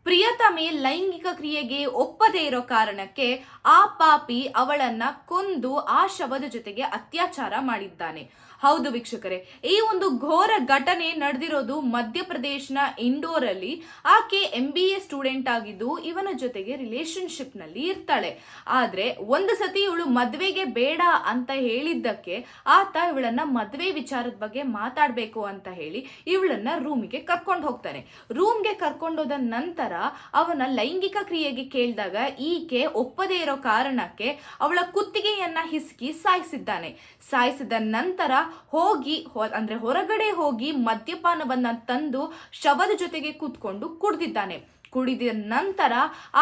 ಪ್ರಿಯತಮೆ ಲೈಂಗಿಕ ಕ್ರಿಯೆಗೆ ಒಪ್ಪದೇ ಇರೋ ಕಾರಣಕ್ಕೆ ಆ ಪಾಪಿ ಅವಳನ್ನ ಕೊಂದು ಆ ಶವದ ಜೊತೆಗೆ ಅತ್ಯಾಚಾರ ಮಾಡಿದ್ದಾನೆ. ಹೌದು ವೀಕ್ಷಕರೇ, ಈ ಒಂದು ಘೋರ ಘಟನೆ ನಡೆದಿರೋದು ಮಧ್ಯಪ್ರದೇಶನ ಇಂಡೋರ್ ಅಲ್ಲಿ. ಆಕೆ MBA ಸ್ಟೂಡೆಂಟ್ ಆಗಿದ್ದು ಇವನ ಜೊತೆಗೆ ರಿಲೇಶನ್ಶಿಪ್ ನಲ್ಲಿ ಇರ್ತಾಳೆ. ಆದ್ರೆ ಒಂದು ಸತಿ ಇವಳು ಮದ್ವೆಗೆ ಬೇಡ ಅಂತ ಹೇಳಿದ್ದಕ್ಕೆ ಆತ ಇವಳನ್ನ ಮದ್ವೆ ವಿಚಾರದ ಬಗ್ಗೆ ಮಾತಾಡ್ಬೇಕು ಅಂತ ಹೇಳಿ ಇವಳನ್ನ ರೂಮಿಗೆ ಕರ್ಕೊಂಡು ಹೋಗ್ತಾನೆ. ರೂಮ್ಗೆ ಕರ್ಕೊಂಡೋದ ನಂತರ ಅವನ ಲೈಂಗಿಕ ಕ್ರಿಯೆಗೆ ಕೇಳಿದಾಗ ಈಕೆ ಒಪ್ಪದೇ ಇರೋ ಕಾರಣಕ್ಕೆ ಅವಳ ಕುತ್ತಿಗೆಯನ್ನ ಹಿಸುಕಿ ಸಾಯಿಸಿದ ನಂತರ ಹೊರಗಡೆ ಹೋಗಿ ಮದ್ಯಪಾನವನ್ನ ತಂದು ಶವದ ಜೊತೆಗೆ ಕೂತ್ಕೊಂಡು ಕುಡಿದ ನಂತರ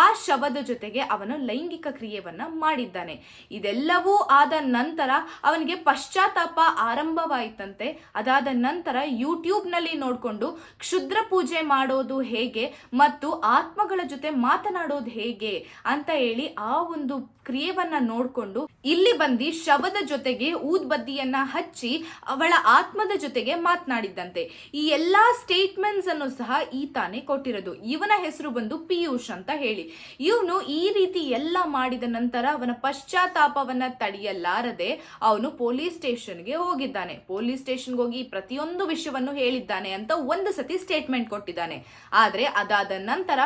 ಆ ಶವದ ಜೊತೆಗೆ ಅವನು ಲೈಂಗಿಕ ಕ್ರಿಯೆಯನ್ನ ಮಾಡಿದ್ದಾನೆ. ಇದೆಲ್ಲವೂ ಆದ ನಂತರ ಅವನಿಗೆ ಪಶ್ಚಾತ್ತಾಪ ಆರಂಭವಾಯಿತಂತೆ. ಅದಾದ ನಂತರ ಯೂಟ್ಯೂಬ್ ನಲ್ಲಿ ನೋಡ್ಕೊಂಡು ಕ್ಷುದ್ರ ಪೂಜೆ ಮಾಡೋದು ಹೇಗೆ ಮತ್ತು ಆತ್ಮಗಳ ಜೊತೆ ಮಾತನಾಡೋದು ಹೇಗೆ ಅಂತ ಹೇಳಿ ಆ ಒಂದು ಕ್ರಿಯೆಯನ್ನ ನೋಡ್ಕೊಂಡು ಇಲ್ಲಿ ಬಂದು ಶವದ ಜೊತೆಗೆ ಊದ್ಬತ್ತಿಯನ್ನ ಹಚ್ಚಿ ಅವಳ ಆತ್ಮದ ಜೊತೆಗೆ ಮಾತನಾಡಿದ್ದಂತೆ. ಈ ಎಲ್ಲಾ ಸ್ಟೇಟ್ಮೆಂಟ್ಸ್ ಅನ್ನು ಸಹ ಈತಾನೆ ಕೊಟ್ಟಿರೋದು. ಇವನ ಹೆಸರು ಬಂದು ಪಿಯೂಷ್ ಅಂತ ಹೇಳಿ. ಇವನು ಈ ರೀತಿ ಎಲ್ಲ ಮಾಡಿದ ನಂತರ ಅವನ ಪಶ್ಚಾತ್ತಾಪವನ್ನ ತಡೆಯಲಾರದೆ ಅವನು ಪೊಲೀಸ್ ಸ್ಟೇಷನ್ಗೆ ಹೋಗಿದ್ದಾನೆ. ಪೊಲೀಸ್ ಸ್ಟೇಷನ್ಗೆ ಹೋಗಿ ಪ್ರತಿಯೊಂದು ವಿಷಯವನ್ನು ಹೇಳಿದ್ದಾನೆ ಅಂತ ಒಂದು ಸತಿ ಸ್ಟೇಟ್ಮೆಂಟ್ ಕೊಟ್ಟಿದ್ದಾನೆ. ಆದ್ರೆ ಅದಾದ ನಂತರ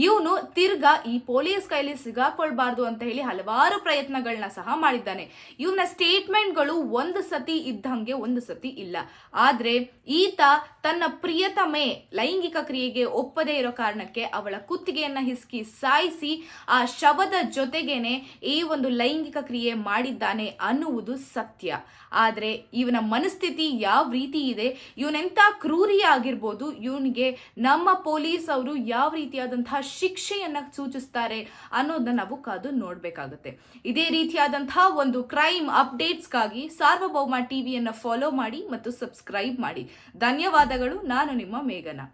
ಇವನು ತಿರ್ಗಾ ಈ ಪೊಲೀಸ್ ಕೈಲಿ ಸಿಗಾಕೊಳ್ಬಾರ್ದು ಅಂತ ಹೇಳಿ ಹಲವಾರು ಪ್ರಯತ್ನಗಳನ್ನ ಸಹ ಮಾಡಿದ್ದಾನೆ. ಇವನ ಸ್ಟೇಟ್ಮೆಂಟ್ಗಳು ಒಂದು ಸತಿ ಇದ್ದಂಗೆ ಒಂದು ಸತಿ ಇಲ್ಲ. ಆದ್ರೆ ಈತ ತನ್ನ ಪ್ರಿಯತಮೆ ಲೈಂಗಿಕ ಕ್ರಿಯೆಗೆ ಒಪ್ಪದೇ ಇರೋ ಕಾರಣಕ್ಕೆ ಅವಳ ಕುತ್ತಿಗೆಯನ್ನ ಹಿಸುಕಿ ಸಾಯಿಸಿ ಆ ಶವದ ಜೊತೆಗೇನೆ ಈ ಒಂದು ಲೈಂಗಿಕ ಕ್ರಿಯೆ ಮಾಡಿದ್ದಾನೆ ಅನ್ನುವುದು ಸತ್ಯ. ಆದ್ರೆ ಇವನ ಮನಸ್ಥಿತಿ ಯಾವ ರೀತಿ ಇದೆ, ಇವನೆಂತ ಕ್ರೂರಿ ಆಗಿರ್ಬೋದು, ಇವನಿಗೆ ನಮ್ಮ ಪೊಲೀಸ್ ಅವರು ಯಾವ ರೀತಿಯಾದಂತಹ ಶಿಕ್ಷೆಯನ್ನ ಸೂಚಿಸ್ತಾರೆ ಅನ್ನೋದನ್ನ ನಾವು ಕಾದು ನೋಡ್ಬೇಕಾಗುತ್ತೆ. ಇದೇ ರೀತಿಯಾದಂತಹ ಒಂದು ಕ್ರೈಮ್ ಅಪ್ಡೇಟ್ಸ್ಗಾಗಿ ಸಾರ್ವಭೌಮ ಟಿವಿಯನ್ನ ಫಾಲೋ ಮಾಡಿ ಮತ್ತು ಸಬ್ಸ್ಕ್ರೈಬ್ ಮಾಡಿ. ಧನ್ಯವಾದಗಳು. ನಾನು ನಿಮ್ಮ ಮೇಘನಾ.